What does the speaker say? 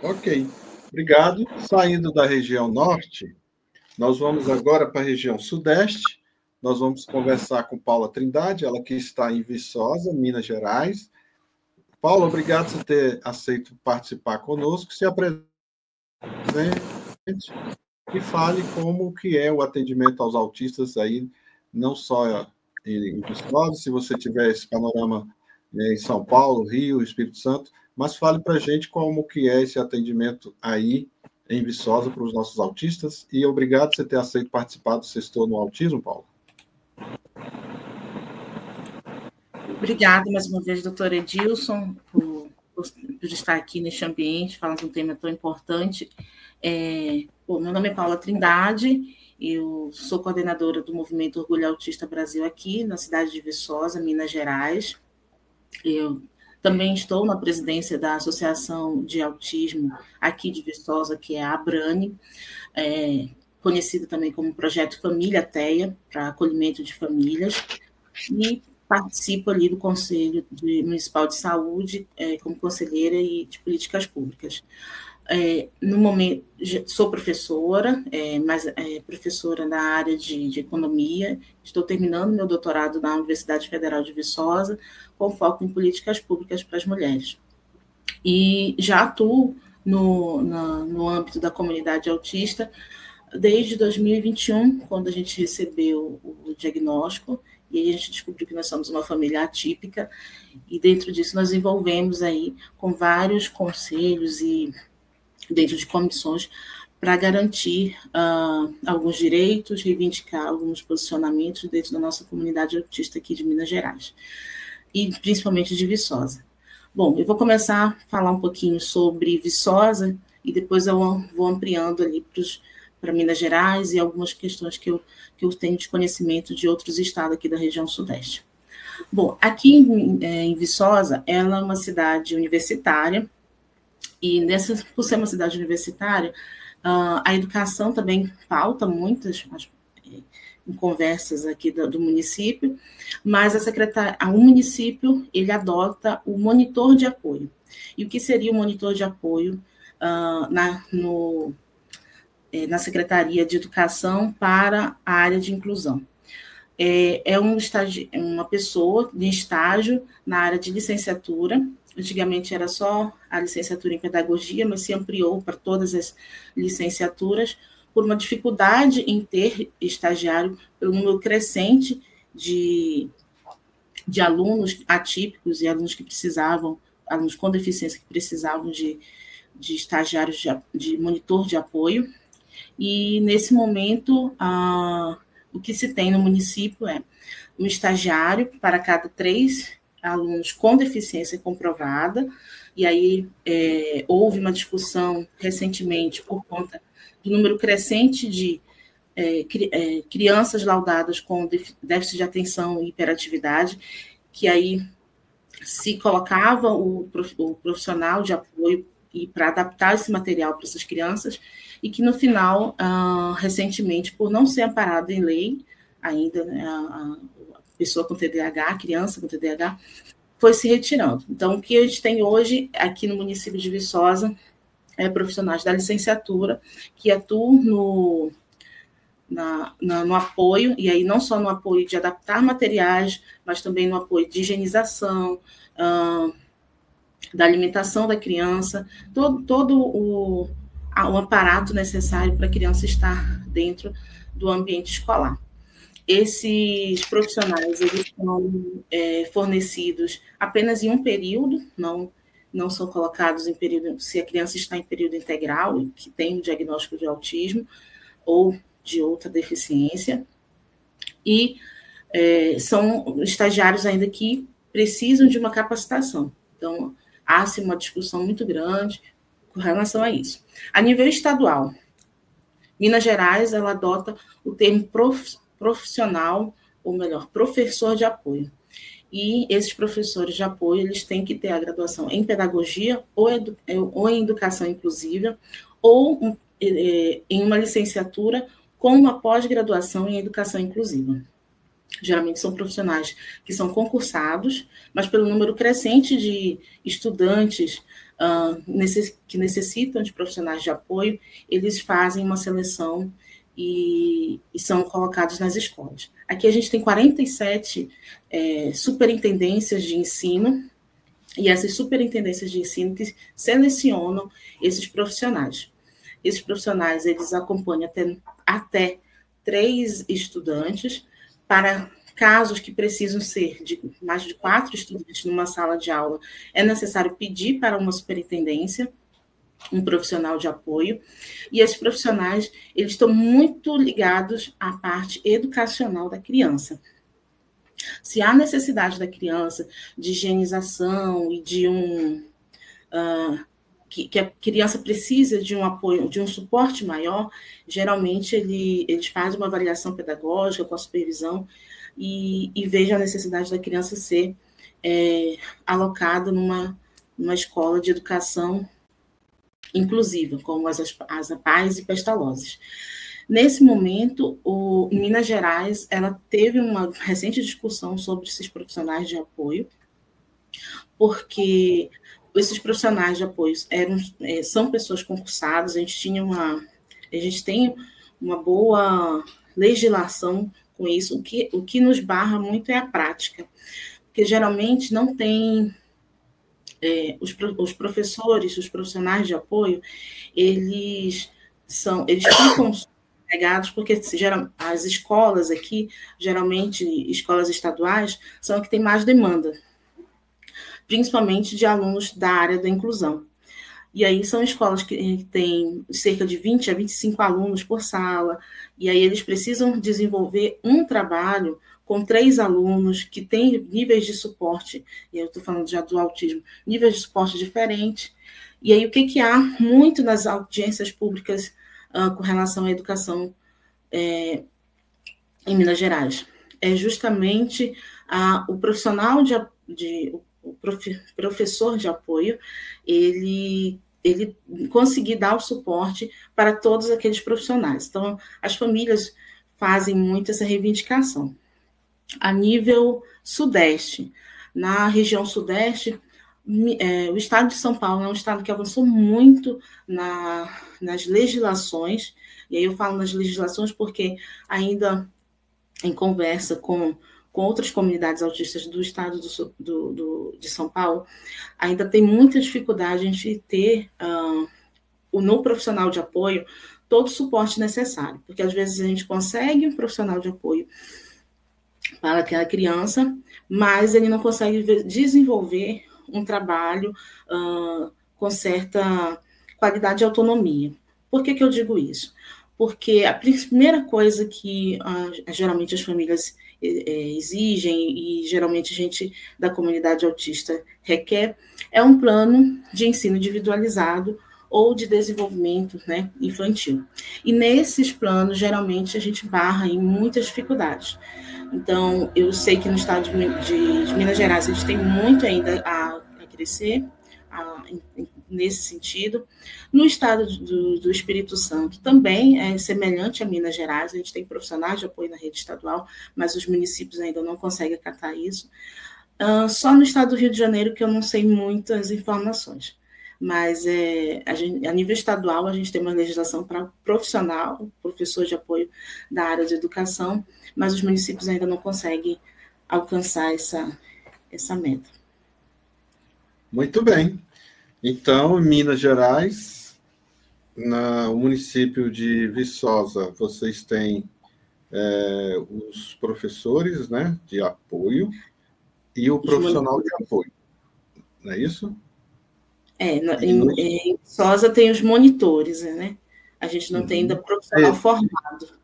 Ok, obrigado. Saindo da região norte, nós vamos agora para a região sudeste. Nós vamos conversar com Paula Trindade, ela que está em Viçosa, Minas Gerais. Paula, obrigado por ter aceito participar conosco. Se apresente e fale como que é o atendimento aos autistas aí, não só em Viçosa, se você tiver esse panorama em São Paulo, Rio, Espírito Santo, mas fale para a gente como que é esse atendimento aí em Viçosa para os nossos autistas, e obrigado por você ter aceito participar do Sextou no Autismo, Paulo. Obrigada mais uma vez, doutor Edilson, por estar aqui neste ambiente, falando de um tema tão importante. Meu nome é Paula Trindade, eu sou coordenadora do Movimento Orgulho Autista Brasil aqui, na cidade de Viçosa, Minas Gerais. Eu também estou na presidência da Associação de Autismo aqui de Viçosa, que é a ABRANE, conhecida também como Projeto Família TEA, para acolhimento de famílias, e participo ali do Conselho Municipal de Saúde como conselheira e de políticas públicas. No momento, sou professora, mas professora na área de economia. Estou terminando meu doutorado na Universidade Federal de Viçosa, com foco em políticas públicas para as mulheres. E já atuo no âmbito da comunidade autista desde 2021, quando a gente recebeu o diagnóstico, e aí a gente descobriu que nós somos uma família atípica, e dentro disso nós envolvemos aí com vários conselhos e dentro de comissões para garantir alguns direitos, reivindicar alguns posicionamentos dentro da nossa comunidade autista aqui de Minas Gerais, e principalmente de Viçosa. Bom, eu vou começar a falar um pouquinho sobre Viçosa, e depois eu vou ampliando ali para Minas Gerais e algumas questões que eu tenho de conhecimento de outros estados aqui da região sudeste. Bom, aqui em Viçosa, ela é uma cidade universitária, e por ser uma cidade universitária, a educação também pauta muitas em conversas aqui do município, mas o município ele adota o monitor de apoio. E o que seria o monitor de apoio na Secretaria de Educação para a área de inclusão? Uma pessoa de estágio na área de licenciatura. Antigamente era só a licenciatura em pedagogia, mas se ampliou para todas as licenciaturas, por uma dificuldade em ter estagiário, pelo número crescente de alunos atípicos e alunos com deficiência que precisavam de estagiários de monitor de apoio. E, nesse momento, o que se tem no município é um estagiário para cada 3 alunos com deficiência comprovada, e aí houve uma discussão recentemente por conta do número crescente de crianças laudadas com déficit de atenção e hiperatividade, que aí se colocava o profissional de apoio para adaptar esse material para essas crianças, e que no final, recentemente, por não ser amparado em lei ainda, né, a pessoa com TDAH, a criança com TDAH, foi se retirando. Então, o que a gente tem hoje aqui no município de Viçosa é profissionais da licenciatura que atuam no apoio, e aí não só no apoio de adaptar materiais, mas também no apoio de higienização, da alimentação da criança, todo o aparato necessário para a criança estar dentro do ambiente escolar. Esses profissionais eles são fornecidos apenas em um período, não são colocados em período, se a criança está em período integral, que tem o diagnóstico de autismo ou de outra deficiência, e são estagiários ainda que precisam de uma capacitação. Então, há-se uma discussão muito grande com relação a isso. A nível estadual, Minas Gerais, ela adota o termo profissional, ou melhor, professor de apoio. E esses professores de apoio, eles têm que ter a graduação em pedagogia ou em educação inclusiva, ou em uma licenciatura com uma pós-graduação em educação inclusiva. Geralmente são profissionais que são concursados, mas pelo número crescente de estudantes que necessitam de profissionais de apoio, eles fazem uma seleção e são colocados nas escolas. Aqui a gente tem 47 superintendências de ensino, e essas superintendências de ensino que selecionam esses profissionais. Esses profissionais, eles acompanham até 3 estudantes, para casos que precisam ser de mais de 4 estudantes numa sala de aula, é necessário pedir para uma superintendência um profissional de apoio, e esses profissionais, eles estão muito ligados à parte educacional da criança. Se há necessidade da criança de higienização e de que a criança precisa de um apoio, de um suporte maior, geralmente eles fazem uma avaliação pedagógica com a supervisão e vejam a necessidade da criança ser alocada numa escola de educação inclusiva, como as APAES e Pestalozzi. Nesse momento, em Minas Gerais, ela teve uma recente discussão sobre esses profissionais de apoio, porque esses profissionais de apoio são pessoas concursadas, a gente tem uma boa legislação com isso, o que nos barra muito é a prática, porque geralmente não tem... os professores, os profissionais de apoio, eles ficam pegados, porque as escolas aqui, geralmente escolas estaduais, são as que têm mais demanda, principalmente de alunos da área da inclusão. E aí são escolas que têm cerca de 20 a 25 alunos por sala, e aí eles precisam desenvolver um trabalho com 3 alunos que têm níveis de suporte, e eu estou falando já do autismo, níveis de suporte diferentes. E aí o que há muito nas audiências públicas com relação à educação em Minas Gerais? É justamente o profissional o professor de apoio, ele conseguir dar o suporte para todos aqueles profissionais. Então, as famílias fazem muito essa reivindicação. A nível sudeste, na região sudeste, o estado de São Paulo é um estado que avançou muito nas legislações, e aí eu falo nas legislações porque ainda em conversa com outras comunidades autistas do estado de São Paulo, ainda tem muita dificuldade em ter no profissional de apoio todo o suporte necessário, porque às vezes a gente consegue um profissional de apoio para aquela criança, mas ele não consegue desenvolver um trabalho com certa qualidade e autonomia. Por que eu digo isso? Porque a primeira coisa que geralmente as famílias exigem e geralmente a gente da comunidade autista requer é um plano de ensino individualizado ou de desenvolvimento, né, infantil. E nesses planos, geralmente, a gente barra em muitas dificuldades. Então, eu sei que no estado de Minas Gerais a gente tem muito ainda a crescer nesse sentido. No estado do Espírito Santo também é semelhante a Minas Gerais, a gente tem profissionais de apoio na rede estadual, mas os municípios ainda não conseguem acatar isso. Só no estado do Rio de Janeiro que eu não sei muitas informações, mas a nível estadual a gente tem uma legislação para profissional, professor de apoio da área de educação, mas os municípios ainda não conseguem alcançar essa meta. Muito bem. Então, em Minas Gerais, no município de Viçosa, vocês têm os professores, né, de apoio e o profissional de apoio. Não é isso? Em Viçosa tem os monitores, né? A gente não tem ainda profissional formado.